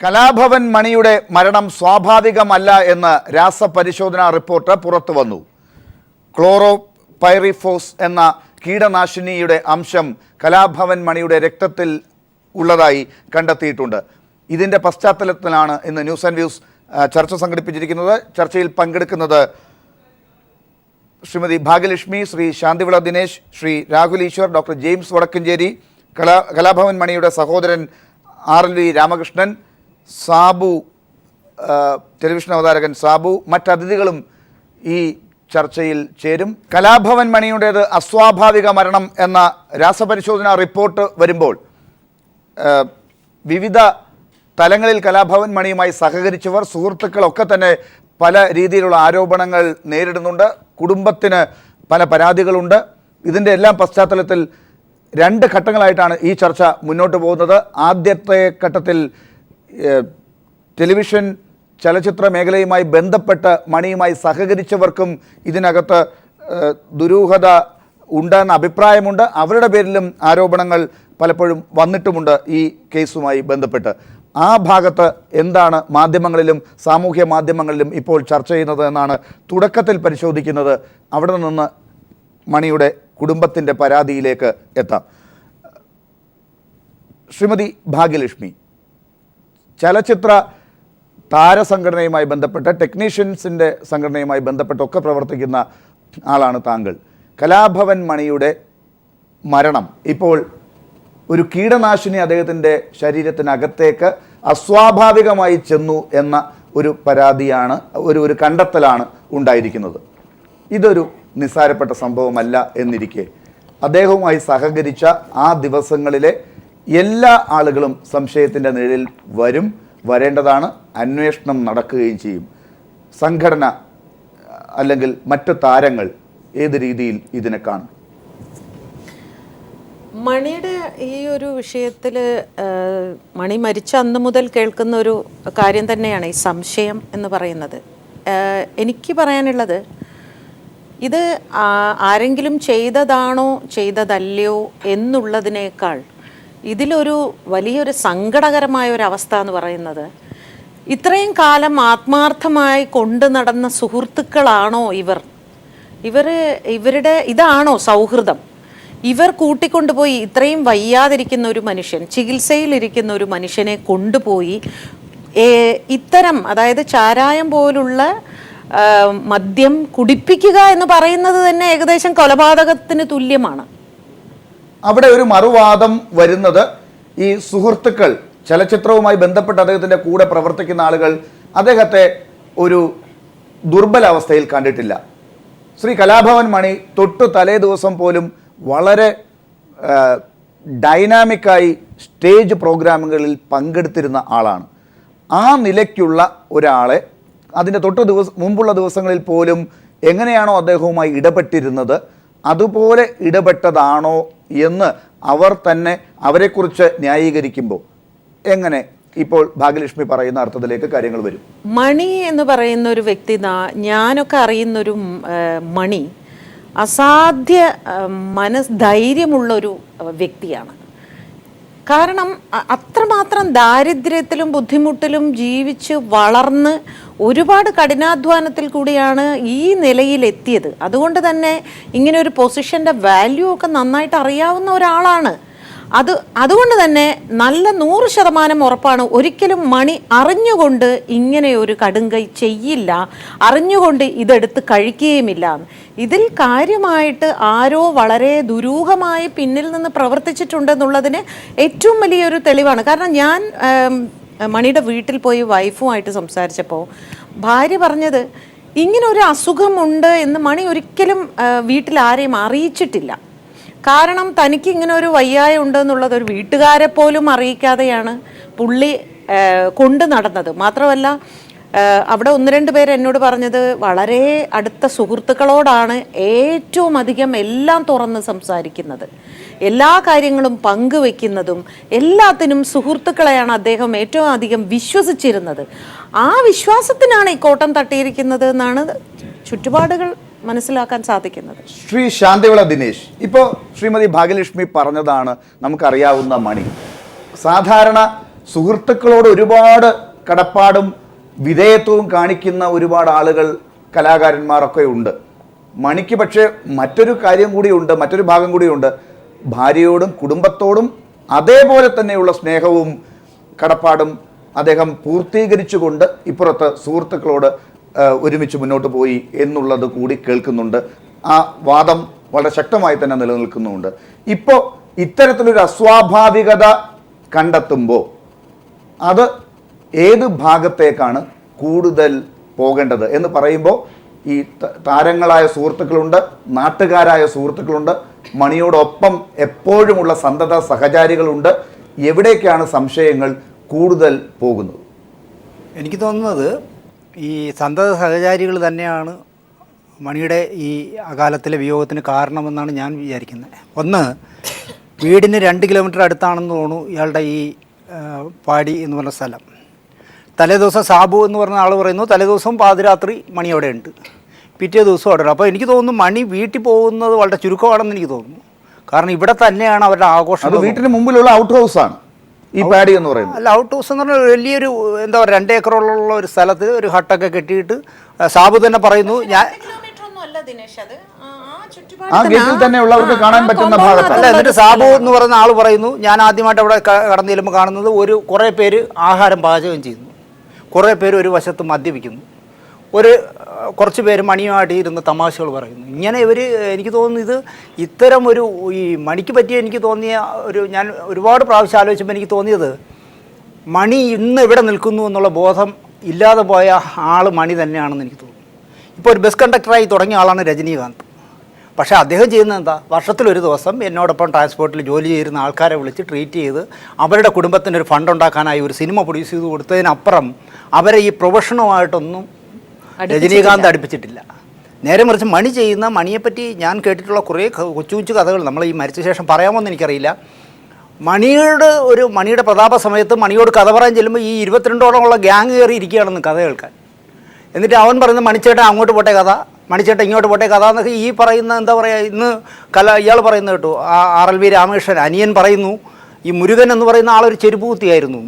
കലാഭവൻ മണിയുടെ മരണം സ്വാഭാവികമല്ല എന്ന രാസപരിശോധനാ റിപ്പോർട്ട് പുറത്തു വന്നു. ക്ലോറോപൈറിഫോസ് എന്ന കീടനാശിനിയുടെ അംശം കലാഭവൻ മണിയുടെ രക്തത്തിൽ ഉള്ളതായി കണ്ടെത്തിയിട്ടുണ്ട്. ഇതിൻ്റെ പശ്ചാത്തലത്തിലാണ് ഇന്ന് ന്യൂസ് ആൻഡ് വ്യൂസ് ചർച്ച സംഘടിപ്പിച്ചിരിക്കുന്നത്. ചർച്ചയിൽ പങ്കെടുക്കുന്നത് ശ്രീമതി ഭാഗ്യലക്ഷ്മി, ശ്രീ ശാന്തിവിള ദിനേശ്, ശ്രീ രാഹുൽ ഈശ്വർ, ഡോക്ടർ ജെയിംസ് വടക്കഞ്ചേരി, കലാഭവൻ മണിയുടെ സഹോദരൻ RLV രാമകൃഷ്ണൻ, സാബു, ടെലിവിഷൻ അവതാരകൻ സാബു, മറ്റതിഥികളും ഈ ചർച്ചയിൽ ചേരും. കലാഭവൻ മണിയുടേത് അസ്വാഭാവിക മരണം എന്ന രാസപരിശോധനാ റിപ്പോർട്ട് വരുമ്പോൾ വിവിധ തലങ്ങളിൽ കലാഭവൻ മണിയുമായി സഹകരിച്ചവർ, സുഹൃത്തുക്കളൊക്കെ തന്നെ പല രീതിയിലുള്ള ആരോപണങ്ങൾ നേരിടുന്നുണ്ട്. കുടുംബത്തിന് പല പരാതികളുണ്ട്. ഇതിൻ്റെ എല്ലാം പശ്ചാത്തലത്തിൽ രണ്ട് ഘട്ടങ്ങളായിട്ടാണ് ഈ ചർച്ച മുന്നോട്ട് പോകുന്നത്. ആദ്യത്തെ ഘട്ടത്തിൽ ടെലിവിഷൻ ചലച്ചിത്ര മേഖലയുമായി ബന്ധപ്പെട്ട് മണിയുമായി സഹകരിച്ചവർക്കും ഇതിനകത്ത് ദുരൂഹത ഉണ്ടെന്ന അഭിപ്രായമുണ്ട്. അവരുടെ പേരിലും ആരോപണങ്ങൾ പലപ്പോഴും വന്നിട്ടുമുണ്ട് ഈ കേസുമായി ബന്ധപ്പെട്ട്. ആ ഭാഗത്ത് എന്താണ് മാധ്യമങ്ങളിലും സാമൂഹ്യ മാധ്യമങ്ങളിലും ഇപ്പോൾ ചർച്ച ചെയ്യുന്നത് എന്നാണ് തുടക്കത്തിൽ പരിശോധിക്കുന്നത്. അവിടെ നിന്ന് മണിയുടെ കുടുംബത്തിൻ്റെ പരാതിയിലേക്ക് എത്താം. ശ്രീമതി ഭാഗ്യലക്ഷ്മി, ചലച്ചിത്ര താരസംഘടനയുമായി ബന്ധപ്പെട്ട്, ടെക്നീഷ്യൻസിൻ്റെ സംഘടനയുമായി ബന്ധപ്പെട്ടൊക്കെ പ്രവർത്തിക്കുന്ന ആളാണ് താങ്കൾ. കലാഭവൻ മണിയുടെ മരണം ഇപ്പോൾ ഒരു കീടനാശിനി അദ്ദേഹത്തിൻ്റെ ശരീരത്തിനകത്തേക്ക് അസ്വാഭാവികമായി ചെന്നു എന്ന ഒരു പരാതിയാണ്, ഒരു കണ്ടെത്തലാണ് ഉണ്ടായിരിക്കുന്നത്. ഇതൊരു നിസ്സാരപ്പെട്ട സംഭവമല്ല എന്നിരിക്കെ അദ്ദേഹവുമായി സഹകരിച്ച ആ ദിവസങ്ങളിലെ എല്ലാ ആളുകളും സംശയത്തിൻ്റെ നിഴലിൽ വരേണ്ടതാണ്. അന്വേഷണം നടക്കുകയും ചെയ്യും. സംഘടന അല്ലെങ്കിൽ മറ്റു താരങ്ങൾ ഏത് രീതിയിൽ ഇതിനെ കാണും? മണിയുടെ ഈ ഒരു വിഷയത്തിൽ മണി മരിച്ച അന്ന് മുതൽ കേൾക്കുന്ന ഒരു കാര്യം തന്നെയാണ് ഈ സംശയം എന്ന് പറയുന്നത്. എനിക്ക് പറയാനുള്ളത്, ഇത് ആരെങ്കിലും ചെയ്തതാണോ ചെയ്തതല്ലയോ എന്നുള്ളതിനേക്കാൾ ഇതിലൊരു വലിയൊരു സങ്കടകരമായ ഒരു അവസ്ഥ എന്ന് പറയുന്നത്, ഇത്രയും കാലം ആത്മാർത്ഥമായി കൊണ്ടു നടന്ന സുഹൃത്തുക്കളാണോ ഇവരുടെ ഇതാണോ സൗഹൃദം? ഇവർ കൂട്ടിക്കൊണ്ടുപോയി ഇത്രയും വയ്യാതിരിക്കുന്ന ഒരു മനുഷ്യൻ, ചികിത്സയിലിരിക്കുന്ന ഒരു മനുഷ്യനെ കൊണ്ടുപോയി ഇത്തരം, അതായത് ചാരായം പോലുള്ള മദ്യം കുടിപ്പിക്കുക എന്ന് പറയുന്നത് തന്നെ ഏകദേശം കൊലപാതകത്തിന് തുല്യമാണ്. അവിടെ ഒരു മറുവാദം വരുന്നത്, ഈ സുഹൃത്തുക്കൾ, ചലച്ചിത്രവുമായി ബന്ധപ്പെട്ട് അദ്ദേഹത്തിൻ്റെ കൂടെ പ്രവർത്തിക്കുന്ന ആളുകൾ അദ്ദേഹത്തെ ഒരു ദുർബലാവസ്ഥയിൽ കണ്ടിട്ടില്ല. ശ്രീ കലാഭവൻ മണി തൊട്ടു തലേ ദിവസം പോലും വളരെ ഡൈനാമിക്കായി സ്റ്റേജ് പ്രോഗ്രാമുകളിൽ പങ്കെടുത്തിരുന്ന ആളാണ്. ആ നിലയ്ക്കുള്ള ഒരാളെ അതിൻ്റെ മുമ്പുള്ള ദിവസങ്ങളിൽ പോലും എങ്ങനെയാണോ അദ്ദേഹവുമായി ഇടപെട്ടിരുന്നത് അതുപോലെ ഇടപെട്ടതാണോ എന്ന് അവർ തന്നെ അവരെക്കുറിച്ച് ന്യായീകരിക്കുമ്പോൾ എങ്ങനെ ഇപ്പോൾ ഭാഗ്യലക്ഷ്മി പറയുന്ന അർത്ഥത്തിലേക്ക് കാര്യങ്ങൾ വരും? മണി എന്ന് പറയുന്ന ഒരു വ്യക്തി, ഞാനൊക്കെ അറിയുന്നൊരു മണി അസാധ്യ മനസ്ധൈര്യമുള്ളൊരു വ്യക്തിയാണ്. കാരണം അത്രമാത്രം ദാരിദ്ര്യത്തിലും ബുദ്ധിമുട്ടിലും ജീവിച്ച് വളർന്ന് ഒരുപാട് കഠിനാധ്വാനത്തിൽ കൂടിയാണ് ഈ നിലയിലെത്തിയത്. അതുകൊണ്ട് തന്നെ ഇങ്ങനെ ഒരു പൊസിഷൻ്റെ വാല്യൂ ഒക്കെ നന്നായിട്ട് അറിയാവുന്ന ഒരാളാണ്. അതുകൊണ്ട് തന്നെ നല്ല 100% ഉറപ്പാണ്, ഒരിക്കലും മണി അറിഞ്ഞുകൊണ്ട് ഇങ്ങനെ ഒരു കടുങ്കൈ ചെയ്യില്ല, അറിഞ്ഞുകൊണ്ട് ഇതെടുത്ത് കഴിക്കുകയുമില്ല. ഇതിൽ കാര്യമായിട്ട് ആരോ വളരെ ദുരൂഹമായി പിന്നിൽ നിന്ന് പ്രവർത്തിച്ചിട്ടുണ്ടെന്നുള്ളതിന് ഏറ്റവും വലിയൊരു തെളിവാണ്. കാരണം ഞാൻ മണിയുടെ വീട്ടിൽ പോയി വൈഫുമായിട്ട് സംസാരിച്ചപ്പോൾ ഭാര്യ പറഞ്ഞത്, ഇങ്ങനെ ഒരു അസുഖമുണ്ട് എന്ന് മണി ഒരിക്കലും വീട്ടിൽ ആരെയും അറിയിച്ചിട്ടില്ല. കാരണം തനിക്ക് ഇങ്ങനെ ഒരു വയ്യായ ഉണ്ടെന്നുള്ളത് ഒരു വീട്ടുകാരെ പോലും അറിയിക്കാതെയാണ് പുള്ളി കൊണ്ടു നടന്നത്. മാത്രമല്ല അവിടെ 1-2 പേര് എന്നോട് പറഞ്ഞത്, വളരെ അടുത്ത സുഹൃത്തുക്കളോടാണ് ഏറ്റവും അധികം എല്ലാം തുറന്ന് സംസാരിക്കുന്നത്, എല്ലാ കാര്യങ്ങളും പങ്കുവെക്കുന്നതും എല്ലാത്തിനും സുഹൃത്തുക്കളെയാണ് അദ്ദേഹം ഏറ്റവും അധികം വിശ്വസിച്ചിരുന്നത്. ആ വിശ്വാസത്തിനാണ് ഈ കോട്ടം തട്ടിയിരിക്കുന്നത് എന്നാണ് ചുറ്റുപാടുകൾ മനസ്സിലാക്കാൻ സാധിക്കുന്നത്. ശ്രീ ശാന്തിവിള ദിനേശ്, ഇപ്പോൾ ശ്രീമതി ഭാഗ്യലക്ഷ്മി പറഞ്ഞതാണ് നമുക്കറിയാവുന്ന മണി. സാധാരണ സുഹൃത്തുക്കളോട് ഒരുപാട് കടപ്പാടും വിധേയത്വവും കാണിക്കുന്ന ഒരുപാട് ആളുകൾ, കലാകാരന്മാരൊക്കെ ഉണ്ട്. മണിക്ക് പക്ഷേ മറ്റൊരു കാര്യം കൂടിയുണ്ട്, മറ്റൊരു ഭാഗം കൂടിയുണ്ട്. ഭാര്യയോടും കുടുംബത്തോടും അതേപോലെ തന്നെയുള്ള സ്നേഹവും കടപ്പാടും അദ്ദേഹം പൂർത്തീകരിച്ചുകൊണ്ട് ഇപ്പുറത്ത് സുഹൃത്തുക്കളോട് ഒരുമിച്ച് മുന്നോട്ട് പോയി എന്നുള്ളത് കൂടി കേൾക്കുന്നുണ്ട്. ആ വാദം വളരെ ശക്തമായി തന്നെ നിലനിൽക്കുന്നുമുണ്ട്. ഇപ്പോൾ ഇത്തരത്തിലൊരു അസ്വാഭാവികത കണ്ടെത്തുമ്പോൾ അത് ഏത് ഭാഗത്തേക്കാണ് കൂടുതൽ പോകേണ്ടത് എന്ന് പറയുമ്പോൾ ഈ താരങ്ങളായ സുഹൃത്തുക്കളുണ്ട്, നാട്ടുകാരായ സുഹൃത്തുക്കളുണ്ട്, മണിയോടൊപ്പം എപ്പോഴുമുള്ള സന്തത സഹചാരികളുണ്ട്. എവിടേക്കാണ് സംശയങ്ങൾ കൂടുതൽ പോകുന്നത്? എനിക്ക് തോന്നുന്നത് ഈ സന്തത സഹചാരികൾ തന്നെയാണ് മണിയുടെ ഈ അകാലത്തിലെ വിയോഗത്തിന് കാരണമെന്നാണ് ഞാൻ വിചാരിക്കുന്നത്. ഒന്ന്, വീടിന് 2 കിലോമീറ്റർ അടുത്താണെന്ന് തോന്നുന്നു ഇയാളുടെ ഈ പാടി എന്ന് പറഞ്ഞ സ്ഥലം. തലേദിവസം സാബു എന്ന് പറഞ്ഞ ആൾ പറയുന്നു തലേദിവസം പാതിരാത്രി മണി അവിടെ ഉണ്ട്, പിറ്റേ ദിവസം അവിടെ ഉണ്ട്. അപ്പോൾ എനിക്ക് തോന്നുന്നു മണി വീട്ടിൽ പോകുന്നത് വളരെ ചുരുക്കമാണെന്ന് എനിക്ക് തോന്നുന്നു. കാരണം ഇവിടെ തന്നെയാണ് അവരുടെ ആഘോഷം. വീട്ടിന് മുമ്പിലുള്ള ഔട്ട് ഹൗസാണ് ഈ പാടി എന്ന് പറയുന്നത്. അല്ല, ഔട്ട് ഹൗസ് എന്ന് പറഞ്ഞാൽ വലിയൊരു എന്താ പറയുക 2 ഏക്കറുള്ള ഒരു സ്ഥലത്ത് ഒരു ഹട്ടൊക്കെ കെട്ടിയിട്ട് സാബു തന്നെ പറയുന്നു ഞാൻ ആ ഗേറ്റിൽ തന്നെ ഉള്ളവർക്ക് കാണാൻ പറ്റുന്ന ഭാഗത്തല്ല. എന്നിട്ട് സാബു എന്ന് പറയുന്ന ആൾ പറയുന്നു ഞാൻ ആദ്യമായിട്ട് അവിടെ കടന്നു ചെല്ലുമ്പോൾ കാണുന്നത് കുറേ പേര് ആഹാരം പാചകം ചെയ്യുന്നു, കുറേ പേര് ഒരു വശത്ത് മദ്യപിക്കുന്നു, കുറച്ച് പേര് മണിയുമായിട്ട് ഇരുന്ന് തമാശകൾ പറയുന്നു. ഇങ്ങനെ എനിക്ക് തോന്നുന്നു ഇത് ഇത്തരം ഈ മണിക്ക് പറ്റിയ എനിക്ക് തോന്നിയ ഞാൻ ഒരുപാട് പ്രാവശ്യം ആലോചിച്ചപ്പോൾ എനിക്ക് തോന്നിയത് മണി ഇന്ന് എവിടെ നിൽക്കുന്നു എന്നുള്ള ബോധം ഇല്ലാതെ പോയ ആൾ മണി തന്നെയാണെന്ന് എനിക്ക് തോന്നുന്നു. ഇപ്പോൾ ഒരു ബസ് കണ്ടക്ടറായി തുടങ്ങിയ ആളാണ് രജനീകാന്ത്. പക്ഷേ അദ്ദേഹം ചെയ്യുന്നത് എന്താ, വർഷത്തിലൊരു ദിവസം എന്നോടൊപ്പം ട്രാൻസ്പോർട്ടിൽ ജോലി ചെയ്യുന്ന ആൾക്കാരെ വിളിച്ച് ട്രീറ്റ് ചെയ്ത് അവരുടെ കുടുംബത്തിന് ഒരു ഫണ്ട് ഉണ്ടാക്കാനായി ഒരു സിനിമ പ്രൊഡ്യൂസ് ചെയ്ത് കൊടുത്തതിനപ്പുറം അവരെ ഈ പ്രൊഫഷനുമായിട്ടൊന്നും രജനീകാന്ത് അടുപ്പിച്ചിട്ടില്ല. നേരെ മറിച്ച് മണി ചെയ്യുന്ന മണിയെപ്പറ്റി ഞാൻ കേട്ടിട്ടുള്ള കുറേ കൊച്ചു കൊച്ചു കഥകൾ നമ്മൾ ഈ മരിച്ച ശേഷം പറയാമോയെന്ന് എനിക്കറിയില്ല. മണിയുടെ പ്രതാപ സമയത്ത് മണിയോട് കഥ പറയാൻ ചെല്ലുമ്പോൾ ഈ 22ഓളമുള്ള ഗ്യാങ് കയറി ഇരിക്കുകയാണെന്ന് കഥ കേൾക്കാൻ. എന്നിട്ട് അവൻ പറയുന്നത് മണിച്ചേട്ടൻ അങ്ങോട്ട് പോട്ടെ കഥ, മണിച്ചേട്ടൻ ഇങ്ങോട്ട് പോട്ടെ കഥ എന്നൊക്കെ ഈ പറയുന്ന എന്താ പറയുക, ഇന്ന് ഇയാൾ പറയുന്നത് കേട്ടു, RLV രാമകൃഷ്ണൻ അനിയൻ പറയുന്നു ഈ മുരുകൻ എന്ന് പറയുന്ന ആളൊരു ചെരുപ്പ് കുത്തിയായിരുന്നു.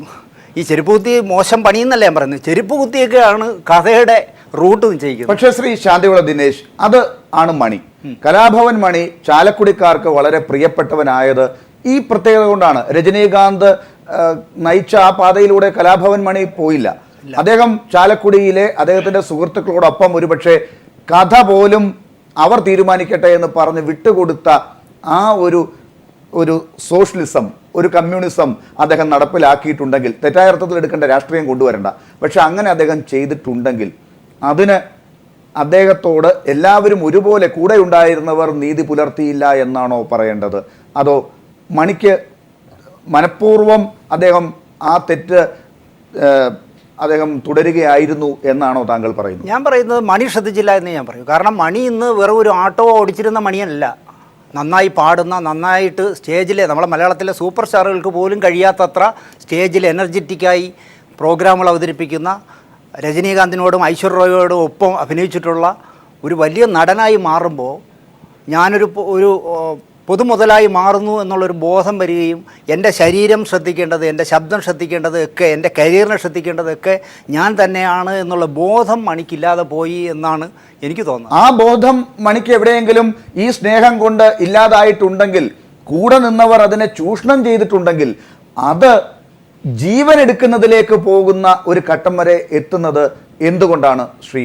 ഈ ചെരുപ്പ് കുത്തി മോശം പണിയെന്നല്ല ഞാൻ പറയുന്നത്, ചെരുപ്പ് കുത്തിയൊക്കെയാണ് കഥയുടെ റൂട്ട് നിശ്ചയിക്കുന്നത്. പക്ഷേ ശ്രീ ശാന്തിവിള ദിനേശ്, അത് ആണ് മണി. കലാഭവൻ മണി ചാലക്കുടിക്കാർക്ക് വളരെ പ്രിയപ്പെട്ടവനായത് ഈ പ്രത്യേകത കൊണ്ടാണ്. രജനീകാന്ത് നയിച്ച ആ പാതയിലൂടെ കലാഭവൻ മണി പോയില്ല. അദ്ദേഹം ചാലക്കുടിയിലെ അദ്ദേഹത്തിന്റെ സുഹൃത്തുക്കളോടൊപ്പം ഒരുപക്ഷെ കഥ പോലും അവർ തീരുമാനിക്കട്ടെ എന്ന് പറഞ്ഞ് വിട്ടുകൊടുത്ത ആ ഒരു സോഷ്യലിസം, ഒരു കമ്മ്യൂണിസം അദ്ദേഹം നടപ്പിലാക്കിയിട്ടുണ്ടെങ്കിൽ, തെറ്റായ അർത്ഥത്തിൽ എടുക്കേണ്ട രാഷ്ട്രീയം കൊണ്ടുവരണ്ട, പക്ഷെ അങ്ങനെ അദ്ദേഹം ചെയ്തിട്ടുണ്ടെങ്കിൽ അതിന് അദ്ദേഹത്തോട് എല്ലാവരും ഒരുപോലെ കൂടെ ഉണ്ടായിരുന്നവർ നീതി പുലർത്തിയില്ല എന്നാണോ പറയേണ്ടത്? അതോ മണിക്ക് മനഃപൂർവ്വം അദ്ദേഹം ആ തെറ്റ് അദ്ദേഹം തുടരുകയായിരുന്നു എന്നാണോ താങ്കൾ പറയുന്നത്? ഞാൻ പറയുന്നത് മണി ശ്രദ്ധിച്ചില്ല എന്ന് ഞാൻ പറയും. കാരണം മണി ഇന്ന് വെറും ഒരു ആട്ടോ ഓടിച്ചിരുന്ന മണിയല്ല, നന്നായി പാടുന്ന, നന്നായിട്ട് സ്റ്റേജിലെ നമ്മളെ മലയാളത്തിലെ സൂപ്പർ സ്റ്റാറുകൾക്ക് പോലും കഴിയാത്തത്ര സ്റ്റേജിൽ എനർജറ്റിക്കായി പ്രോഗ്രാമുകൾ അവതരിപ്പിക്കുന്ന, രജനീകാന്തിനോടും ഐശ്വര്യയോടും ഒപ്പം അഭിനയിച്ചിട്ടുള്ള ഒരു വലിയ നടനായി മാറുമ്പോൾ ഞാനൊരു പൊതുമുതലായി മാറുന്നു എന്നുള്ളൊരു ബോധം വരികയും എൻ്റെ ശരീരം ശ്രദ്ധിക്കേണ്ടത്, എൻ്റെ ശബ്ദം ശ്രദ്ധിക്കേണ്ടത് ഒക്കെ, എൻ്റെ കരിയറിനെ ശ്രദ്ധിക്കേണ്ടതൊക്കെ ഞാൻ തന്നെയാണ് എന്നുള്ള ബോധം മണിക്കില്ലാതെ പോയി എന്നാണ് എനിക്ക് തോന്നുന്നത്. ആ ബോധം മണിക്ക് എവിടെയെങ്കിലും ഈ സ്നേഹം കൊണ്ട് ഇല്ലാതായിട്ടുണ്ടെങ്കിൽ, കൂടെ നിന്നവർ അതിനെ ചൂഷണം ചെയ്തിട്ടുണ്ടെങ്കിൽ, അത് ജീവൻ എടുക്കുന്നതിലേക്ക് പോകുന്ന ഒരു ഘട്ടം വരെ എത്തുന്നത് എന്തുകൊണ്ടാണ് ശ്രീ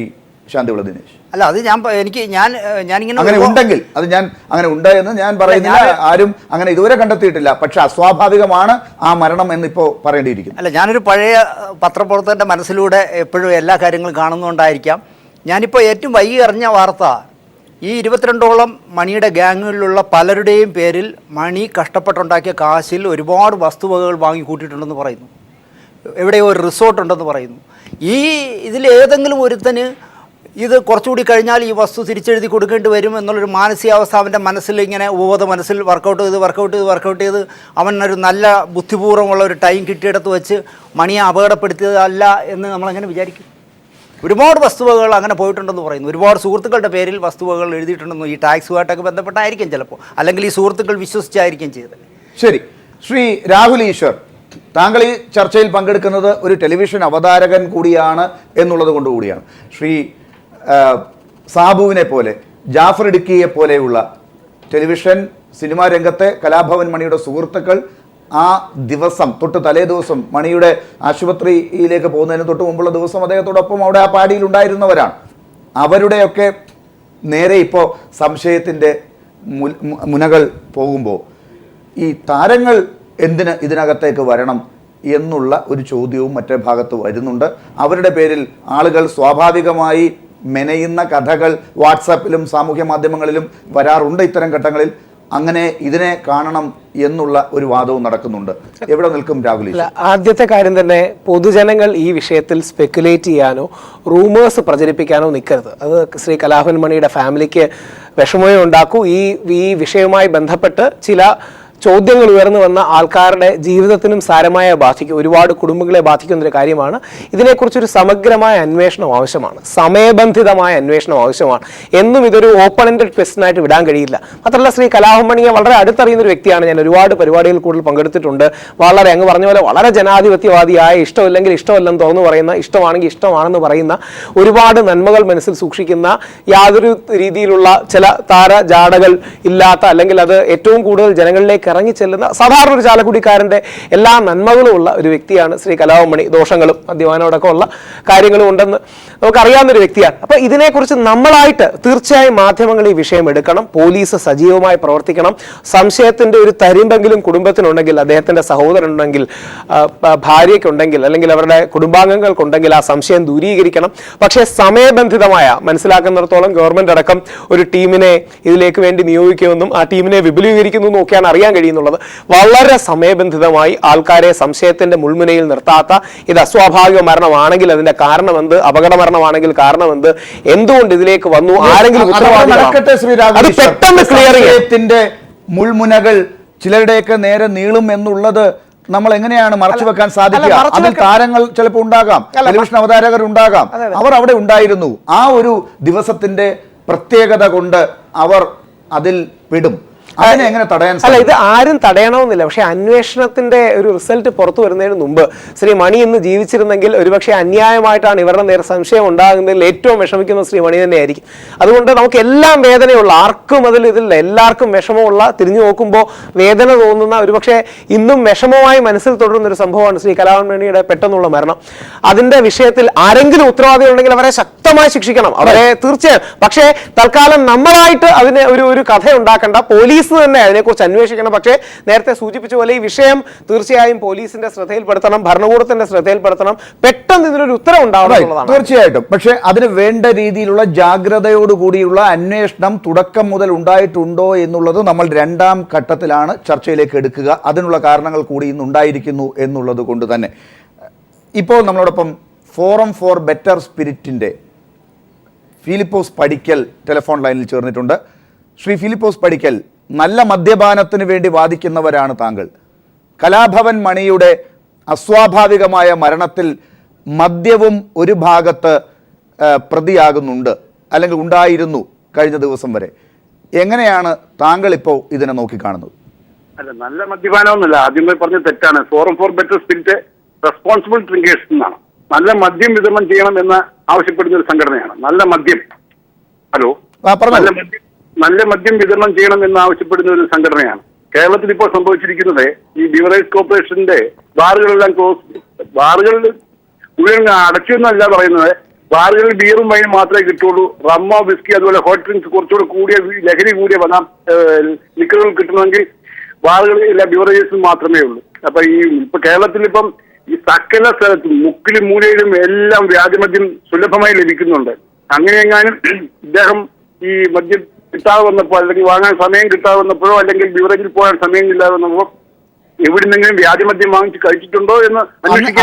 ശാന്തിവിള ദിനേശ്? അല്ല, അത് ഞാനിങ്ങനെ അങ്ങനെ ഉണ്ടെങ്കിൽ, അത് ഞാൻ അങ്ങനെ ഉണ്ട് എന്ന് ഞാൻ പറയുന്നില്ല, ആരും അങ്ങനെ ഇതുവരെ കണ്ടെത്തിയിട്ടില്ല, പക്ഷെ അസ്വാഭാവികമാണ് ആ മരണം എന്നിപ്പോൾ പറയേണ്ടിയിരിക്കുന്നു. അല്ല, ഞാനൊരു പഴയ പത്രപ്രവർത്തകൻ്റെ മനസ്സിലൂടെ എപ്പോഴും എല്ലാ കാര്യങ്ങളും കാണുന്നതുകൊണ്ടായിരിക്കാം. ഞാനിപ്പോൾ ഏറ്റവും വൈകി അറിഞ്ഞ വാർത്ത, ഈ 22ഓളം മണിയുടെ ഗ്യാങ്ങുകളിലുള്ള പലരുടെയും പേരിൽ മണി കഷ്ടപ്പെട്ടുണ്ടാക്കിയ കാശിൽ ഒരുപാട് വസ്തുവകകൾ വാങ്ങി കൂട്ടിയിട്ടുണ്ടെന്ന് പറയുന്നു. എവിടെയോ ഒരു റിസോർട്ട് ഉണ്ടെന്ന് പറയുന്നു. ഇതിലേതെങ്കിലും ഒരുത്തന് ഇത് കുറച്ചുകൂടി കഴിഞ്ഞാൽ ഈ വസ്തു തിരിച്ചെഴുതി കൊടുക്കേണ്ടി വരും എന്നുള്ളൊരു മാനസികാവസ്ഥ അവൻ്റെ മനസ്സിൽ ഇങ്ങനെ മനസ്സിൽ വർക്കൗട്ട് ചെയ്ത് അവനൊരു നല്ല ബുദ്ധിപൂർവ്വമുള്ള ഒരു ടൈം കിട്ടിയിടത്ത് വെച്ച് മണിയെ അപകടപ്പെടുത്തിയതല്ല എന്ന് നമ്മളങ്ങനെ വിചാരിക്കും. ഒരുപാട് വസ്തുവകകൾ അങ്ങനെ പോയിട്ടുണ്ടെന്ന് പറയുന്നു. ഒരുപാട് സുഹൃത്തുക്കളുടെ പേരിൽ വസ്തുവകകൾ എഴുതിയിട്ടുണ്ടെന്ന്, ഈ ടാക്സുമായിട്ടൊക്കെ ബന്ധപ്പെട്ടായിരിക്കും ചിലപ്പോൾ, അല്ലെങ്കിൽ ഈ സുഹൃത്തുക്കൾ വിശ്വസിച്ചായിരിക്കും ചെയ്തത്. ശരി, ശ്രീ രാഹുൽ ഈശ്വർ, താങ്കൾ ഈ ചർച്ചയിൽ പങ്കെടുക്കുന്നത് ഒരു ടെലിവിഷൻ അവതാരകൻ കൂടിയാണ് എന്നുള്ളത് കൊണ്ടുകൂടിയാണ്. ശ്രീ സാബുവിനെ പോലെ, ജാഫർ ഇടുക്കിയെ പോലെയുള്ള ടെലിവിഷൻ സിനിമാ രംഗത്തെ കലാഭവൻ മണിയുടെ സുഹൃത്തുക്കൾ ആ ദിവസം തൊട്ട് തലേ ദിവസം മണിയുടെ ആശുപത്രിയിലേക്ക് പോകുന്നതിന് തൊട്ട് മുമ്പുള്ള ദിവസം അദ്ദേഹത്തോടൊപ്പം അവിടെ ആ പാടിയിൽ ഉണ്ടായിരുന്നവരാണ്. അവരുടെയൊക്കെ നേരെ ഇപ്പോൾ സംശയത്തിൻ്റെ മുനകൾ പോകുമ്പോൾ ഈ താരങ്ങൾ എന്തിന് ഇതിനകത്തേക്ക് വരണം എന്നുള്ള ഒരു ചോദ്യവും മറ്റേ ഭാഗത്ത് വരുന്നുണ്ട്. അവരുടെ പേരിൽ ആളുകൾ സ്വാഭാവികമായി മെനയുന്ന കഥകൾ വാട്സാപ്പിലും സാമൂഹ്യ മാധ്യമങ്ങളിലും വരാറുണ്ട് ഇത്തരം ഘട്ടങ്ങളിൽ. അങ്ങനെ ഇതിനെ കാണണം എന്നുള്ള ഒരു വാദവും നടക്കുന്നുണ്ട്. എവിടെ നിൽക്കും രാഹുൽ? ആദ്യത്തെ കാര്യം തന്നെ, പൊതുജനങ്ങൾ ഈ വിഷയത്തിൽ സ്പെക്കുലേറ്റ് ചെയ്യാനോ റൂമേഴ്സ് പ്രചരിപ്പിക്കാനോ നിൽക്കരുത്. അത് ശ്രീ കലാഭവൻ മണിയുടെ ഫാമിലിക്ക് വിഷമമേ ഉണ്ടാക്കൂ. ഈ വിഷയവുമായി ബന്ധപ്പെട്ട് ചില ചോദ്യങ്ങൾ ഉയർന്നു വന്ന ആൾക്കാരുടെ ജീവിതത്തിനും സാരമായ ബാധിക്കും, ഒരുപാട് കുടുംബങ്ങളെ ബാധിക്കുന്നൊരു കാര്യമാണ്. ഇതിനെക്കുറിച്ചൊരു സമഗ്രമായ അന്വേഷണം ആവശ്യമാണ്, സമയബന്ധിതമായ അന്വേഷണം ആവശ്യമാണ്. എന്നും ഇതൊരു ഓപ്പൺ എൻഡഡ് ക്വസ്റ്റ്യനായിട്ട് വിടാൻ കഴിയില്ല. മാത്രമല്ല, ശ്രീ കലാഭവൻ മണിയെ വളരെ അടുത്തറിയുന്ന ഒരു വ്യക്തിയാണ്. ഞാൻ ഒരുപാട് പരിപാടികൾ കൂടുതൽ പങ്കെടുത്തിട്ടുണ്ട്. വളരെ അങ്ങ് പറഞ്ഞ പോലെ വളരെ ജനാധിപത്യവാദിയായ, ഇഷ്ടമില്ലെങ്കിൽ ഇഷ്ടമല്ലെന്ന് തുറന്നു പറയുന്ന, ഇഷ്ടമാണെങ്കിൽ ഇഷ്ടമാണെന്ന് പറയുന്ന, ഒരുപാട് നന്മകൾ മനസ്സിൽ സൂക്ഷിക്കുന്ന, യാതൊരു രീതിയിലുള്ള ചില താരജാടകൾ ഇല്ലാത്ത, അല്ലെങ്കിൽ അത് ഏറ്റവും കൂടുതൽ ജനങ്ങളിലേക്ക് ഇറങ്ങി ചെല്ലുന്ന സാധാരണ ഒരു ചാലക്കുടിക്കാരൻ്റെ എല്ലാ നന്മകളും ഉള്ള ഒരു വ്യക്തിയാണ് ശ്രീ കലാഭവൻ മണി. ദോഷങ്ങളും മദ്യപാനമടക്കം ഉള്ള കാര്യങ്ങളും ഉണ്ടെന്ന് നമുക്കറിയാവുന്നൊരു വ്യക്തിയാണ്. അപ്പോൾ ഇതിനെക്കുറിച്ച് നമ്മളായിട്ട് തീർച്ചയായും മാധ്യമങ്ങൾ ഈ വിഷയം എടുക്കണം. പോലീസ് സജീവമായി പ്രവർത്തിക്കണം. സംശയത്തിൻ്റെ ഒരു തരിമ്പെങ്കിലും കുടുംബത്തിനുണ്ടെങ്കിൽ, അദ്ദേഹത്തിൻ്റെ സഹോദരനുണ്ടെങ്കിൽ, ഭാര്യയ്ക്കുണ്ടെങ്കിൽ, അല്ലെങ്കിൽ അവരുടെ കുടുംബാംഗങ്ങൾക്കുണ്ടെങ്കിൽ ആ സംശയം ദൂരീകരിക്കണം. പക്ഷേ സമയബന്ധിതമായ, മനസ്സിലാക്കുന്നിടത്തോളം ഗവൺമെൻറ് അടക്കം ഒരു ടീമിനെ ഇതിലേക്ക് വേണ്ടി നിയോഗിക്കുമെന്നും ആ ടീമിനെ വിപുലീകരിക്കുന്നു ഒക്കെയാണ് അറിയാൻ കഴിയുന്നുള്ളത്. വളരെ സമയബന്ധിതമായി ആൾക്കാരെ സംശയത്തിന്റെ മുൾമുനയിൽ നിർത്താത്ത, ഇത് അസ്വാഭാവിക മരണമാണെങ്കിൽ അതിന്റെ കാരണമെന്ത്, അപകട മരണമാണെങ്കിൽ കാരണമെന്ത്, എന്തുകൊണ്ട് ഇതിലേക്ക് വന്നു, ആരെങ്കിലും സംശയത്തിന്റെ മുൾമുനകൾ ചിലരുടെയൊക്കെ നേരെ നീളും എന്നുള്ളത് നമ്മൾ എങ്ങനെയാണ് മറച്ചു വെക്കാൻ സാധിക്കുക? അതിൽ താരങ്ങൾ ചിലപ്പോൾ ഉണ്ടാകാം, ടെലിവിഷൻ അവതാരകർ ഉണ്ടാകാം, അവർ അവിടെ ഉണ്ടായിരുന്നു. ആ ഒരു ദിവസത്തിന്റെ പ്രത്യേകത കൊണ്ട് അവർ അതിൽ പെടും. എങ്ങനെ തടയാൻ? അല്ല, ഇത് ആരും തടയണമെന്നില്ല. പക്ഷെ അന്വേഷണത്തിന്റെ ഒരു റിസൾട്ട് പുറത്തു വരുന്നതിന് മുമ്പ് ശ്രീ മണി ഇന്ന് ജീവിച്ചിരുന്നെങ്കിൽ ഒരുപക്ഷെ അന്യായമായിട്ടാണ് ഇവരുടെ നേരെ സംശയം ഉണ്ടാകുന്നതിൽ ഏറ്റവും വിഷമിക്കുന്ന ശ്രീ മണി തന്നെയായിരിക്കും. അതുകൊണ്ട് നമുക്ക് എല്ലാം വേദനയുള്ള, ആർക്കും ഇതില്ല, എല്ലാവർക്കും വിഷമമുള്ള, തിരിഞ്ഞു നോക്കുമ്പോൾ വേദന തോന്നുന്ന, ഒരുപക്ഷെ ഇന്നും വിഷമമായി മനസ്സിൽ തുടരുന്ന ഒരു സംഭവമാണ് ശ്രീ കലാഭവൻ മണിയുടെ പെട്ടെന്നുള്ള മരണം. അതിന്റെ വിഷയത്തിൽ ആരെങ്കിലും ഉത്തരവാദികൾ ഉണ്ടെങ്കിൽ അവരെ ശക്തമായി ശിക്ഷിക്കണം, അവരെ തീർച്ചയായും. പക്ഷേ തൽക്കാലം നമ്മളായിട്ട് അതിന് ഒരു കഥ ഉണ്ടാക്കേണ്ട. പോലീസ് തന്നെ അതിനെക്കുറിച്ച് അന്വേഷിക്കണം. പക്ഷേ നേരത്തെ സൂചിപ്പിച്ച പോലെ ഈ വിഷയം തീർച്ചയായും പോലീസിന്റെ ശ്രദ്ധയിൽപ്പെടുത്തണം, ഭരണകൂടത്തിന്റെ ശ്രദ്ധയിൽപ്പെടുത്തണം. പെട്ടെന്ന് ഇതിനൊരു ഉത്തരം ഉണ്ടാവണം. തീർച്ചയായിട്ടും. പക്ഷേ അതിന് വേണ്ട രീതിയിലുള്ള ജാഗ്രതയോടുകൂടിയുള്ള അന്വേഷണം തുടക്കം മുതൽ ഉണ്ടായിട്ടുണ്ടോ എന്നുള്ളത് നമ്മൾ രണ്ടാം ഘട്ടത്തിലാണ് ചർച്ചയിലേക്ക് എടുക്കുക. അതിനുള്ള കാരണങ്ങൾ കൂടി ഇന്ന് ഉണ്ടായിരിക്കുന്നു എന്നുള്ളത് കൊണ്ട് തന്നെ ഇപ്പോൾ നമ്മളോടൊപ്പം ഫോറം ഫോർ ബെറ്റർ സ്പിരിറ്റിന്റെ ഫിലിപ്പോസ് പടിക്കൽ ടെലിഫോൺ ലൈനിൽ ചേർന്നിട്ടുണ്ട്. ശ്രീ ഫിലിപ്പോസ് പടിക്കൽ, നല്ല മദ്യപാനത്തിന് വേണ്ടി വാദിക്കുന്നവരാണ് താങ്കൾ. കലാഭവൻ മണിയുടെ അസ്വാഭാവികമായ മരണത്തിൽ മദ്യവും ഒരു ഭാഗത്ത് പ്രതിയാകുന്നുണ്ട്, അല്ലെങ്കിൽ ഉണ്ടായിരുന്നു കഴിഞ്ഞ ദിവസം വരെ. എങ്ങനെയാണ് താങ്കൾ ഇപ്പോൾ ഇതിനെ നോക്കിക്കാണുന്നത്? അല്ല, നല്ല മദ്യപാനമൊന്നുമില്ല. ആദ്യമേ പറഞ്ഞ തെറ്റാണ്. Forum for better spirit responsible drinkers എന്നാണ്. നല്ല മദ്യം വിതരണം ചെയ്യണം എന്ന് ആവശ്യപ്പെടുന്ന ഒരു സംഘടനയാണ്. നല്ല മദ്യം നല്ല മദ്യം വിതരണം ചെയ്യണം എന്ന് ആവശ്യപ്പെടുന്ന ഒരു സംഘടനയാണ്. കേരളത്തിൽ ഇപ്പോൾ സംഭവിച്ചിരിക്കുന്നത്, ഈ ബിവറേജ് കോർപ്പറേഷന്റെ ബാറുകളെല്ലാം ബാറുകളിൽ മുഴുവൻ അടച്ചു എന്നല്ല പറയുന്നത്. ബാറുകളിൽ ബിയറും വൈനും മാത്രമേ കിട്ടുള്ളൂ. റമ്മോ, വിസ്കി, അതുപോലെ ഹോട്ട് ഡ്രിങ്ക്സ് കുറച്ചുകൂടെ കൂടിയ ലഹരി കൂടിയ ലിക്കറുകൾ കിട്ടണമെങ്കിൽ ബാറുകളിൽ ബിവറേജസ് മാത്രമേ ഉള്ളൂ. അപ്പൊ ഇപ്പൊ കേരളത്തിൽ ഇപ്പം ഈ സകല സ്ഥലത്തും മുക്കിലും മൂലയിലും എല്ലാം വ്യാജമദ്യം സുലഭമായി ലഭിക്കുന്നുണ്ട്. അങ്ങനെയെങ്ങാനും ഇദ്ദേഹം ഈ മദ്യം കിട്ടാതെ വന്നപ്പോൾ, അല്ലെങ്കിൽ വാങ്ങാൻ സമയം കിട്ടാതെ വന്നപ്പോഴോ, അല്ലെങ്കിൽ ബിവറേജിൽ പോകാൻ സമയം ഇല്ലാതെ വന്നപ്പോൾ എവിടുന്നെങ്കിലും വ്യാജമദ്യം വാങ്ങിച്ച് കഴിച്ചിട്ടുണ്ടോ എന്ന്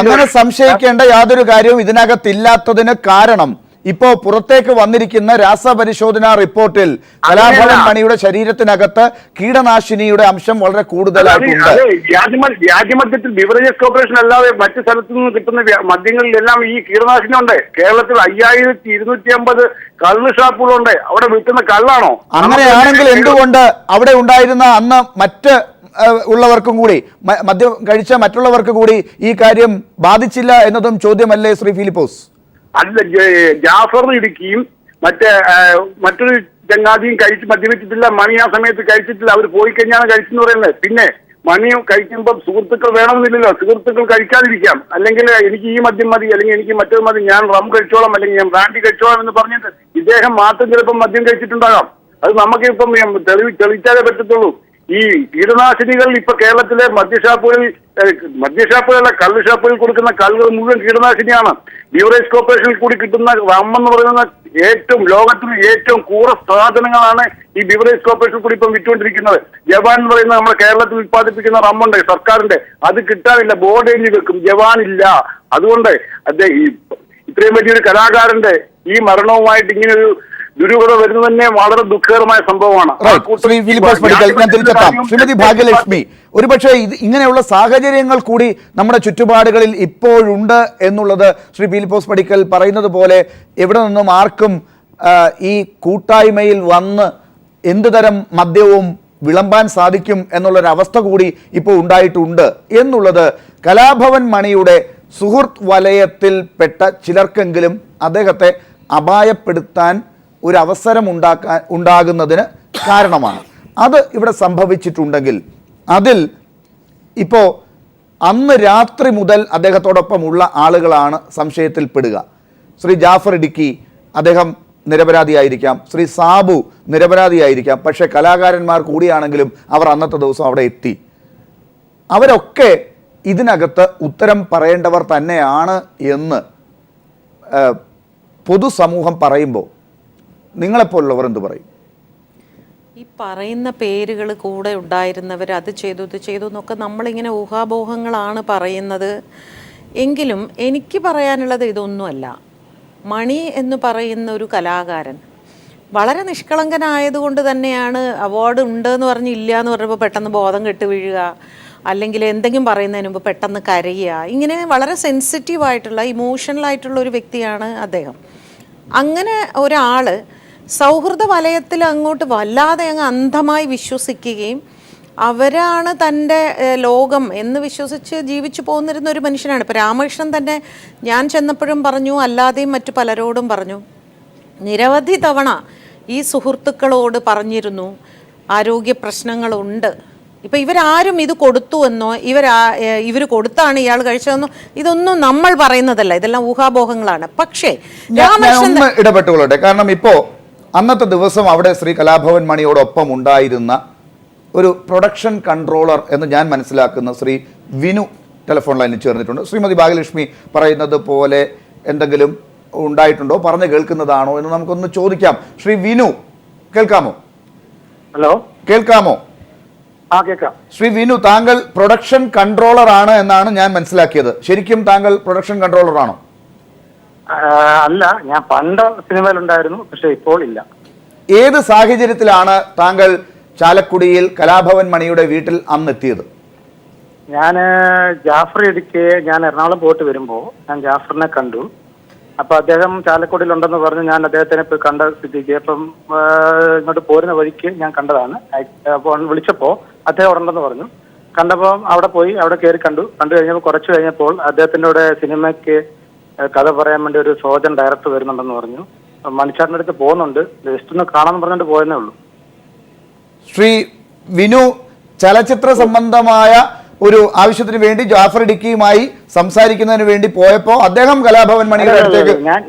അങ്ങനെ സംശയിക്കേണ്ട യാതൊരു കാര്യവും ഇതിനകത്തില്ലാത്തതിന് കാരണം ഇപ്പോ പുറത്തേക്ക് വന്നിരിക്കുന്ന രാസപരിശോധനാ റിപ്പോർട്ടിൽ കലാഭവൻ മണിയുടെ ശരീരത്തിനകത്ത് കീടനാശിനിയുടെ അംശം വളരെ കൂടുതലായിട്ടുണ്ട്. വ്യാജമദ്യത്തിൽ ബിവറേജസ് കോർപ്പറേഷൻ അല്ലാതെ മറ്റു സ്ഥലത്തു നിന്ന് കിട്ടുന്ന മദ്യങ്ങളിലെല്ലാം ഈ കീടനാശിനി ഉണ്ട്. കേരളത്തിൽ 5250 കള്ള് ഷാപ്പുകളുണ്ട്. അവിടെ വിൽക്കുന്ന കള്ളാണോ? അങ്ങനെയാണെങ്കിൽ എന്തുകൊണ്ട് അവിടെ ഉണ്ടായിരുന്ന അന്ന് മറ്റ് ഉള്ളവർക്കും കൂടി മദ്യം കഴിച്ച മറ്റുള്ളവർക്ക് കൂടി ഈ കാര്യം ബാധിച്ചില്ല എന്നതും ചോദ്യമല്ലേ ശ്രീ ഫിലിപ്പോസ്? അല്ല, ജാഫർ ഇടുക്കിയും മറ്റൊരു ചങ്ങാതിയും മദ്യപിച്ചിട്ടില്ല. മണി ആ സമയത്ത് കഴിച്ചിട്ടില്ല. അവർ പോയി കഴിഞ്ഞാണ് കഴിച്ചെന്ന് പറയുന്നത്. പിന്നെ മണി കഴിക്കുമ്പോൾ സുഹൃത്തുക്കൾ വേണമെന്നില്ലല്ലോ. സുഹൃത്തുക്കൾ കഴിക്കാതിരിക്കാം. അല്ലെങ്കിൽ എനിക്ക് ഈ മദ്യം മതി, അല്ലെങ്കിൽ എനിക്ക് മറ്റൊരു മതി, ഞാൻ റം കഴിച്ചോളാം, അല്ലെങ്കിൽ ഞാൻ ബ്രാൻഡി കഴിച്ചോളാം എന്ന് പറഞ്ഞിട്ട് ഇദ്ദേഹം മാത്രം ചിലപ്പോൾ മദ്യം കഴിച്ചിട്ടുണ്ടാകാം. അത് നമുക്കിപ്പം തെളിയിച്ചാലേ പറ്റത്തുള്ളൂ. ഈ കീടനാശിനികൾ ഇപ്പൊ കേരളത്തിലെ മദ്യഷാപ്പുകളല്ല, കള്ള് ഷാപ്പുകളിൽ കൊടുക്കുന്ന കള്ളുകൾ മുഴുവൻ കീടനാശിനിയാണ്. ബീവറേജ് കോർപ്പറേഷനിൽ കൂടി കിട്ടുന്ന റമ്മെന്ന് പറയുന്ന ലോകത്തിലെ ഏറ്റവും കൂറ സാധനങ്ങളാണ് ഈ ബീവറേജ് കോർപ്പറേഷനിൽ കൂടി ഇപ്പം വിറ്റുകൊണ്ടിരിക്കുന്നത്. ജവാൻ എന്ന് പറയുന്ന നമ്മുടെ കേരളത്തിൽ ഉത്പാദിപ്പിക്കുന്ന റമ്മുണ്ട് സർക്കാരിന്റെ, അത് കിട്ടാനില്ല. ബോർഡ് എഴുതി വെക്കും, ജവാൻ ഇല്ല. അതുകൊണ്ട് ഇത്രയും വലിയൊരു കലാകാരന്റെ ഈ മരണവുമായിട്ട് ഇങ്ങനൊരു ദുരൂഹത വരുന്നത് തന്നെ വളരെ ദുഃഖകരമായ സംഭവമാണ്. ശ്രീ ഫിലിപ്പോസ് പടിക്കൽ, ഞാൻ തിരിച്ചെത്താം. ശ്രീമതി ഭാഗ്യലക്ഷ്മി, ഒരുപക്ഷെ ഇങ്ങനെയുള്ള സാഹചര്യങ്ങൾ കൂടി നമ്മുടെ ചുറ്റുപാടുകളിൽ ഇപ്പോഴുണ്ട് എന്നുള്ളത് ശ്രീ ഫിലിപ്പോസ് പടിക്കൽ പറയുന്നത് പോലെ എവിടെ നിന്നും ആർക്കും ഈ കൂട്ടായ്മയിൽ വന്ന് എന്തു തരം മദ്യവും വിളമ്പാൻ സാധിക്കും എന്നുള്ളൊരവസ്ഥ കൂടി ഇപ്പോൾ ഉണ്ടായിട്ടുണ്ട് എന്നുള്ളത് കലാഭവൻ മണിയുടെ സുഹൃത്ത് വലയത്തിൽപ്പെട്ട ചിലർക്കെങ്കിലും അദ്ദേഹത്തെ അപായപ്പെടുത്താൻ ഒരു അവസരം ഉണ്ടാകുന്നതിന് കാരണമാണ്. അത് ഇവിടെ സംഭവിച്ചിട്ടുണ്ടെങ്കിൽ അതിൽ ഇപ്പോൾ അന്ന് രാത്രി മുതൽ അദ്ദേഹത്തോടൊപ്പമുള്ള ആളുകളാണ് സംശയത്തിൽപ്പെടുക. ശ്രീ ജാഫർ ഇടുക്കി, അദ്ദേഹം നിരപരാധിയായിരിക്കാം. ശ്രീ സാബു നിരപരാധിയായിരിക്കാം. പക്ഷേ കലാകാരന്മാർ കൂടിയാണെങ്കിലും അവർ അന്നത്തെ ദിവസം അവിടെ എത്തി. അവരൊക്കെ ഇതിനകത്ത് ഉത്തരം പറയേണ്ടവർ തന്നെയാണ് എന്ന് പൊതുസമൂഹം പറയുമ്പോൾ നിങ്ങളെപ്പോലുള്ളവർ എന്ത് പറയും? ഈ പറയുന്ന പേരുകൾ കൂടെ ഉണ്ടായിരുന്നവർ അത് ചെയ്തു ഇത് ചെയ്തു എന്നൊക്കെ നമ്മളിങ്ങനെ ഊഹാപോഹങ്ങളാണ് പറയുന്നത്. എങ്കിലും എനിക്ക് പറയാനുള്ളത് ഇതൊന്നുമല്ല. മണി എന്ന് പറയുന്ന ഒരു കലാകാരൻ വളരെ നിഷ്കളങ്കനായതുകൊണ്ട് തന്നെയാണ് അവാർഡ് ഉണ്ടെന്ന് പറഞ്ഞ് ഇല്ല എന്ന് പറഞ്ഞപ്പോൾ പെട്ടെന്ന് ബോധം കെട്ട് വീഴുക, അല്ലെങ്കിൽ എന്തെങ്കിലും പറയുന്നതിന് മുമ്പ് പെട്ടെന്ന് കരയുക, ഇങ്ങനെ വളരെ സെൻസിറ്റീവായിട്ടുള്ള ഇമോഷണലായിട്ടുള്ള ഒരു വ്യക്തിയാണ് അദ്ദേഹം. അങ്ങനെ ഒരാൾ സൗഹൃദ വലയത്തിൽ അങ്ങോട്ട് വല്ലാതെ അങ്ങ് അന്ധമായി വിശ്വസിക്കുകയും അവരാണ് തൻ്റെ ലോകം എന്ന് വിശ്വസിച്ച് ജീവിച്ചു പോന്നിരുന്ന ഒരു മനുഷ്യനാണ്. ഇപ്പോൾ രാമകൃഷ്ണൻ തന്നെ ഞാൻ ചെന്നപ്പോഴും പറഞ്ഞു, അല്ലാതെയും മറ്റു പലരോടും പറഞ്ഞു, നിരവധി തവണ ഈ സുഹൃത്തുക്കളോട് പറഞ്ഞിരുന്നു ആരോഗ്യ പ്രശ്നങ്ങളുണ്ട്. ഇപ്പം ഇവരാരും ഇത് കൊടുത്തു എന്നോ ഇവർ കൊടുത്താണ് ഇയാൾ കഴിച്ചതെന്നോ ഇതൊന്നും നമ്മൾ പറയുന്നതല്ല, ഇതെല്ലാം ഊഹാപോഹങ്ങളാണ്. പക്ഷേ രാമകൃഷ്ണൻ ഇടപെട്ടുകൊള്ളട്ടെ. കാരണം ഇപ്പോൾ അന്നത്തെ ദിവസം അവിടെ ശ്രീ കലാഭവൻ മണിയോടൊപ്പം ഉണ്ടായിരുന്ന ഒരു പ്രൊഡക്ഷൻ കൺട്രോളർ എന്ന് ഞാൻ മനസ്സിലാക്കുന്ന ശ്രീ വിനു ടെലിഫോൺ ലൈനിൽ ചേർന്നിട്ടുണ്ട്. ശ്രീമതി ഭാഗ്യലക്ഷ്മി പറയുന്നത് പോലെ എന്തെങ്കിലും ഉണ്ടായിട്ടുണ്ടോ, പറഞ്ഞു കേൾക്കുന്നതാണോ എന്ന് നമുക്കൊന്ന് ചോദിക്കാം. ശ്രീ വിനു, കേൾക്കാമോ? ഹലോ, കേൾക്കാമോ? കേൾക്കാം. ശ്രീ വിനു, താങ്കൾ പ്രൊഡക്ഷൻ കൺട്രോളർ ആണ് എന്നാണ് ഞാൻ മനസ്സിലാക്കിയത്. ശരിക്കും താങ്കൾ പ്രൊഡക്ഷൻ കൺട്രോളർ ആണോ? അല്ല, ഞാൻ പണ്ട് സിനിമയിലുണ്ടായിരുന്നു, പക്ഷെ ഇപ്പോൾ ഇല്ല. ഏത് സാഹചര്യത്തിലാണ് താങ്കൾ ചാലക്കുടിയിൽ കലാഭവൻ മണിയുടെ വീട്ടിൽ അന്നെത്തിയത്? ഞാൻ ജാഫർ ഇടുക്കി, ഞാൻ എറണാകുളം പോയിട്ട് വരുമ്പോൾ ഞാൻ ജാഫറിനെ കണ്ടു. അപ്പൊ അദ്ദേഹം ചാലക്കുടിയിൽ ഉണ്ടെന്ന് പറഞ്ഞ് ഞാൻ അദ്ദേഹത്തിനെ പോയി കണ്ട സ്ഥിതിക്ക് അപ്പം ഇങ്ങോട്ട് പോരുന്ന വഴിക്ക് ഞാൻ കണ്ടതാണ്. അപ്പോൾ വിളിച്ചപ്പോൾ അദ്ദേഹം അവിടെ ഉണ്ടെന്ന് പറഞ്ഞു. കണ്ടപ്പോൾ അവിടെ പോയി, അവിടെ കയറി കണ്ടു കഴിഞ്ഞപ്പോൾ കുറച്ച് കഴിഞ്ഞപ്പോൾ അദ്ദേഹത്തിൻ്റെ കൂടെ സിനിമയ്ക്ക് കഥ പറയാൻ വേണ്ടി ഒരു സോജൻ ഡയറക്ടർ വരുന്നുണ്ടെന്ന് പറഞ്ഞു. മണിച്ചാറിൻ്റെ അടുത്ത് പോകുന്നുണ്ട്, ജസ്റ്റ് ഒന്ന് കാണാമെന്ന് പറഞ്ഞിട്ട് പോയെന്നേ ഉള്ളൂ. ശ്രീ വിനു, ചലച്ചിത്ര സംബന്ധമായ ഒരു ആവശ്യത്തിന് വേണ്ടി ജാഫർ ഇടുക്കിയുമായി സംസാരിക്കുന്നതിന് വേണ്ടി പോയപ്പോൾ അദ്ദേഹം കലാഭവൻ മണിയുടെ അടുത്തേക്ക്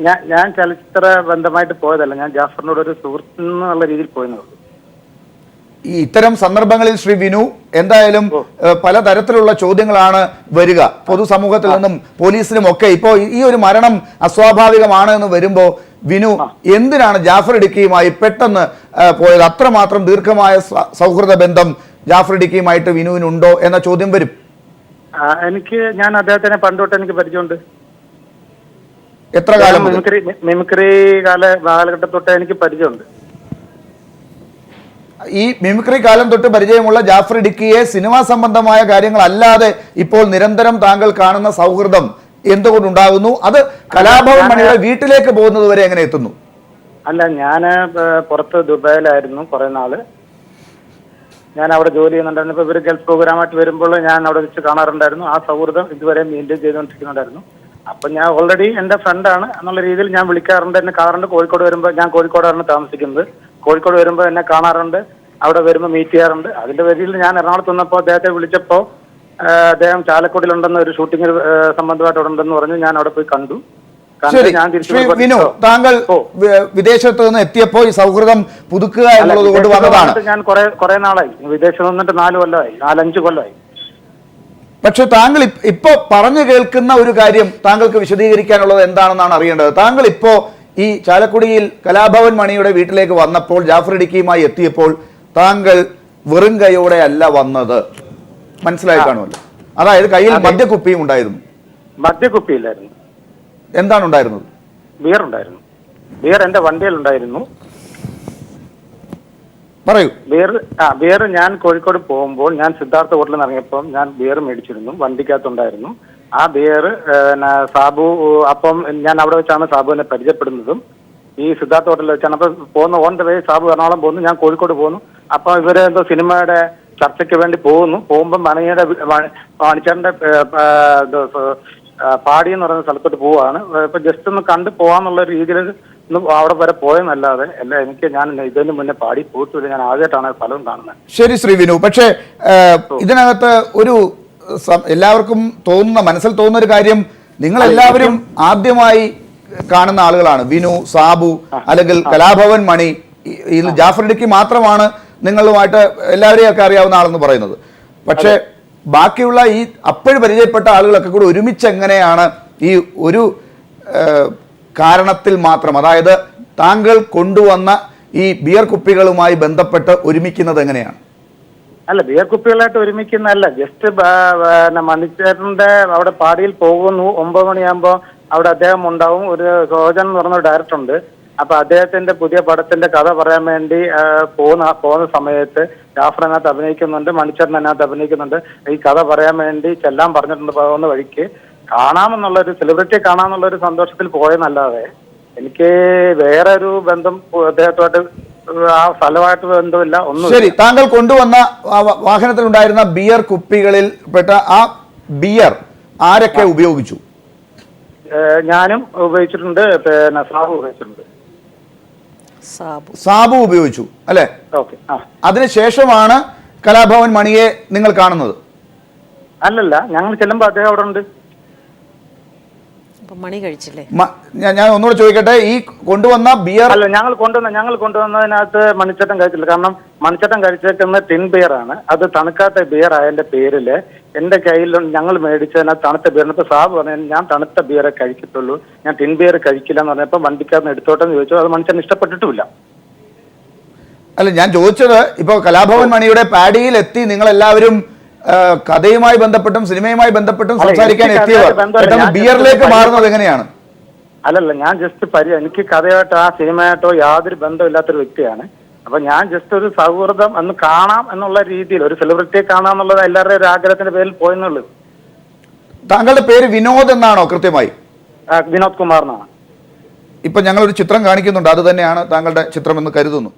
ഞാൻ ചലച്ചിത്ര ബന്ധമായിട്ട് പോയതല്ല, ഞാൻ ജാഫറിനോട് ഒരു സുഹൃത്തിനുള്ള രീതിയിൽ പോയെന്നേ ഉള്ളൂ. ഈ ഇത്തരം സന്ദർഭങ്ങളിൽ ശ്രീ വിനു എന്തായാലും പലതരത്തിലുള്ള ചോദ്യങ്ങളാണ് വരിക പൊതുസമൂഹത്തിൽ നിന്നും പോലീസിലും ഒക്കെ. ഇപ്പോൾ ഈ ഒരു മരണം അസ്വാഭാവികമാണ് എന്ന് വരുമ്പോൾ വിനു എന്തിനാണ് ജാഫർ ഇടുക്കിയുമായി പെട്ടെന്ന് പോയത്? അത്രമാത്രം ദീർഘമായ സൗഹൃദ ബന്ധം ജാഫർ ഇടുക്കിയുമായിട്ട് വിനുവിനുണ്ടോ എന്ന ചോദ്യം വരും. ഞാൻ അദ്ദേഹത്തിനെ പണ്ടോട്ട് എനിക്ക് പരിചയമുണ്ട്. എത്ര കാലം? മിമിക്രി കാലഘട്ടം തൊട്ട് എനിക്ക് പരിചയമുണ്ട്. ഈ മിമിക്രി കാലം തൊട്ട് പരിചയമുള്ള ജാഫർ ഇടുക്കിയെ സിനിമാ സംബന്ധമായ കാര്യങ്ങൾ അല്ലാതെ ഇപ്പോൾ നിരന്തരം താങ്കൾ കാണുന്ന സൗഹൃദം എന്തുകൊണ്ടുണ്ടാകുന്നു? അത് കലാഭവൻ മണിയുടെ വീട്ടിലേക്ക് പോകുന്നത് വരെ എങ്ങനെ എത്തുന്നു? അല്ല, ഞാൻ പുറത്ത് ദുബായിലായിരുന്നു കുറെ നാള്. ഞാൻ അവിടെ ജോലി ചെയ്യുന്നുണ്ടായിരുന്നു. ഇപ്പോൾ ഇവർ ഗൾഫ് പ്രോഗ്രാമായിട്ട് വരുമ്പോൾ ഞാൻ അവിടെ വെച്ച് കാണാറുണ്ടായിരുന്നു. ആ സൗഹൃദം ഇതുവരെ മെയിൻറ്റെയിൻ ചെയ്തുകൊണ്ടിരിക്കുന്നുണ്ടായിരുന്നു. അപ്പം ഞാൻ ഓൾറെഡി എൻ്റെ ഫ്രണ്ടാണ് എന്നുള്ള രീതിയിൽ ഞാൻ വിളിക്കാറുണ്ട്, എന്നെ കാണാറുണ്ട്. കോഴിക്കോട് വരുമ്പോൾ, ഞാൻ കോഴിക്കോടാണ് താമസിക്കുന്നത്, കോഴിക്കോട് വരുമ്പോൾ എന്നെ കാണാറുണ്ട്, അവിടെ വരുമ്പോൾ മീറ്റ് ചെയ്യാറുണ്ട്. അതിൻ്റെ പേരിൽ ഞാൻ എറണാകുളത്ത് വന്നപ്പോൾ അദ്ദേഹത്തെ വിളിച്ചപ്പോൾ അദ്ദേഹം ചാലക്കുടിയിലുണ്ടെന്ന് ഒരു ഷൂട്ടിംഗ് സംബന്ധമായിട്ട് അവിടെ ഉണ്ടെന്ന് പറഞ്ഞു. ഞാൻ അവിടെ പോയി കണ്ടു. ശരി, ശ്രീ വിനു, താങ്കൾ വിദേശത്ത് നിന്ന് എത്തിയപ്പോൾ ഈ സൗഹൃദം പുതുക്കുക എന്നുള്ളത് കൊണ്ട് വന്നതാണ്. ഞാൻ കുറെ നാളായി വിദേശത്ത് നിന്നിട്ട് 4 കൊല്ലമായി, 4-5 കൊല്ലമായി. പക്ഷെ താങ്കൾ ഇപ്പോ പറഞ്ഞു കേൾക്കുന്ന ഒരു കാര്യം താങ്കൾക്ക് വിശദീകരിക്കാനുള്ളത് എന്താണെന്നാണ് അറിയേണ്ടത്. താങ്കൾ ഇപ്പോ ഈ ചാലക്കുടിയിൽ കലാഭവൻ മണിയുടെ വീട്ടിലേക്ക് വന്നപ്പോൾ, ജാഫർ ഇടുക്കിയുമായി എത്തിയപ്പോൾ താങ്കൾ വെറും കൈയോടെ അല്ല വന്നത്, മനസ്സിലായി കാണുമല്ലോ. അതായത് കയ്യിൽ മദ്യക്കുപ്പിയും ഉണ്ടായിരുന്നു. മദ്യക്കുപ്പിയില്ലായിരുന്നു. എന്താണ് ഉണ്ടായിരുന്നത്? ബിയർ ഉണ്ടായിരുന്നു. ബിയർ എന്റെ വണ്ടിയിലുണ്ടായിരുന്നു. പറയൂ. ബിയർ ഞാൻ കോഴിക്കോട് പോകുമ്പോൾ, ഞാൻ സിദ്ധാർത്ഥ ഹോട്ടലിൽ നിന്ന് ഇറങ്ങിയപ്പോൾ ഞാൻ ബിയർ മേടിച്ചിരുന്നു, വണ്ടിക്കകത്തുണ്ടായിരുന്നു. ആ ബിയർ സാബു, അപ്പം ഞാൻ അവിടെ വെച്ചാണ് സാബുവിനെ പരിചയപ്പെടുന്നതും. ഈ സിദ്ധാർത്ഥ ഹോട്ടലിൽ വെച്ചാണ്. അപ്പൊ പോകുന്ന on the way Sabu Ernakulam പോകുന്നു, ഞാൻ കോഴിക്കോട് പോകുന്നു. അപ്പൊ ഇവര് എന്തോ സിനിമയുടെ ചർച്ചയ്ക്ക് വേണ്ടി പോകുമ്പോൾ മണിച്ചേട്ടന്റെ പാടി എന്ന് പറയുന്ന സ്ഥലത്തോട്ട് പോവാണ്. ഇപ്പൊ ജസ്റ്റ് ഒന്ന് കണ്ടു പോവാന്നുള്ള രീതിയിൽ അവിടെ വരെ പോയെന്നല്ലാതെ ഞാൻ ഇതിന് മുന്നേ പാടി പോയിട്ടില്ല. ഞാൻ ആദ്യമായിട്ടാണ് സ്ഥലം കാണുന്നത്. ശരി ശ്രീ വിനു, പക്ഷേ ഇതിനകത്ത് ഒരു എല്ലാവർക്കും മനസ്സിൽ തോന്നുന്ന ഒരു കാര്യം, നിങ്ങൾ എല്ലാവരും ആദ്യമായി കാണുന്ന ആളുകളാണ്. വിനു, സാബു, അല്ലെങ്കിൽ കലാഭവൻ മണി, ഇതിൽ ജാഫർ ഇടുക്കി മാത്രമാണ് നിങ്ങളുമായിട്ട് എല്ലാവരെയും ഒക്കെ അറിയാവുന്ന ആളെന്ന് പറയുന്നത്. പക്ഷേ ബാക്കിയുള്ള ഈ അപ്പോഴും പരിചയപ്പെട്ട ആളുകളൊക്കെ കൂടി ഒരുമിച്ച് എങ്ങനെയാണ് ഈ ഒരു കാരണത്തിൽ മാത്രം, അതായത് താങ്കൾ കൊണ്ടുവന്ന ഈ ബിയർ കുപ്പികളുമായി ബന്ധപ്പെട്ട് ഒരുമിക്കുന്നത് എങ്ങനെയാണ്? അല്ല, ബിയർ കുപ്പികളായിട്ട് ഒരുമിക്കുന്നതല്ല. ജസ്റ്റ് മണിച്ചേട്ടന്റെ അവിടെ പാടിയിൽ പോകുന്നു. 9 മണിയാകുമ്പോൾ അവിടെ അദ്ദേഹം ഉണ്ടാവും. ഒരു സോജൻ എന്ന് പറഞ്ഞ ഡയറക്ടർ ഉണ്ട്. അപ്പൊ അദ്ദേഹത്തിന്റെ പുതിയ പടത്തിന്റെ കഥ പറയാൻ വേണ്ടി പോകുന്ന സമയത്ത് ജാഫർ അതിനകത്ത് അഭിനയിക്കുന്നുണ്ട്, മണിച്ചേട്ടൻ അതിനകത്ത് അഭിനയിക്കുന്നുണ്ട്. ഈ കഥ പറയാൻ വേണ്ടി ചെല്ലാൻ പറഞ്ഞിട്ടുണ്ട്. പോകുന്ന വഴിക്ക് കാണാമെന്നുള്ളൊരു സെലിബ്രിറ്റിയെ കാണാമെന്നുള്ളൊരു സന്തോഷത്തിൽ പോയെന്നല്ലാതെ എനിക്ക് വേറെ ഒരു ബന്ധം അദ്ദേഹത്തോട്ട് ആ സ്ഥലമായിട്ട് ബന്ധമില്ല, ഒന്നും. ശരി, താങ്കൾ കൊണ്ടുവന്ന വാഹനത്തിലുണ്ടായിരുന്ന ബിയർ കുപ്പികളിൽ പെട്ട ആ ബിയർ ആരൊക്കെ ഉപയോഗിച്ചു? ഞാനും ഉപയോഗിച്ചിട്ടുണ്ട്, പിന്നെ സാബു ഉപയോഗിച്ചിട്ടുണ്ട്. സാബു ഉപയോഗിച്ചു അല്ലെ? ഓക്കെ. അതിനുശേഷമാണ് കലാഭവൻ മണിയെ നിങ്ങൾ കാണുന്നത്? അല്ലല്ല, ഞങ്ങൾ ചെല്ലുമ്പോ അദ്ദേഹം അവിടെ ഉണ്ട്. മണി കഴിച്ചില്ലേ? ഞാൻ ഒന്നുകൂടെ ചോദിക്കട്ടെ, ഈ കൊണ്ടുവന്ന ബിയർ? അല്ല, ഞങ്ങൾ കൊണ്ടുവന്നതിനകത്ത് മണിച്ചേട്ടൻ കഴിച്ചില്ല. കാരണം മണിച്ചേട്ടൻ കഴിച്ചേക്കുന്ന ടിൻ ബിയർ ആണ്. അത് തണുക്കാത്ത ബിയർ ആയതിന്റെ പേരില് എന്റെ കയ്യിൽ ഞങ്ങൾ മേടിച്ചതിനകത്ത് തണുത്ത ബിയറിന്. ഇപ്പൊ സാബ് പറഞ്ഞു ഞാൻ തണുത്ത ബിയറെ കഴിക്കത്തുള്ളൂ, ഞാൻ ടിൻ ബിയർ കഴിക്കില്ല എന്ന് പറഞ്ഞപ്പോ വണ്ടിക്കാരന് എടുത്തോട്ടെന്ന് ചോദിച്ചു. അത് മനുഷ്യൻ ഇഷ്ടപ്പെട്ടിട്ടുമില്ല. അല്ല, ഞാൻ ചോദിച്ചത് ഇപ്പൊ കലാഭവൻ മണിയുടെ പാഡിയിൽ എത്തി നിങ്ങൾ എല്ലാവരും കഥയുമായി ബന്ധപ്പെട്ടും സിനിമയുമായി ബന്ധപ്പെട്ടും സംസാരിക്കാൻ എത്തിയവർ ബിയറിലേക്ക് മാറുന്നത് എങ്ങനെയാണ്? അല്ലല്ല, ഞാൻ ജസ്റ്റ് എനിക്ക് കഥയായിട്ടോ ആ സിനിമയായിട്ടോ യാതൊരു ബന്ധമില്ലാത്തൊരു വ്യക്തിയാണ്. അപ്പൊ ഞാൻ ജസ്റ്റ് ഒരു സൗഹൃദം ഒന്ന് കാണാം എന്നുള്ള രീതിയിൽ, ഒരു സെലിബ്രിറ്റിയെ കാണാം എന്നുള്ളത് എല്ലാവരുടെയും ഒരു ആഗ്രഹത്തിന്റെ പേരിൽ പോയെന്നുള്ളത്. താങ്കളുടെ പേര് വിനോദ് എന്നാണോ കൃത്യമായി? വിനോദ് കുമാർ എന്നാണ്. ഇപ്പൊ ഞങ്ങളൊരു ചിത്രം കാണിക്കുന്നുണ്ട്, അത് തന്നെയാണ് താങ്കളുടെ ചിത്രം എന്ന് കരുതുന്നു.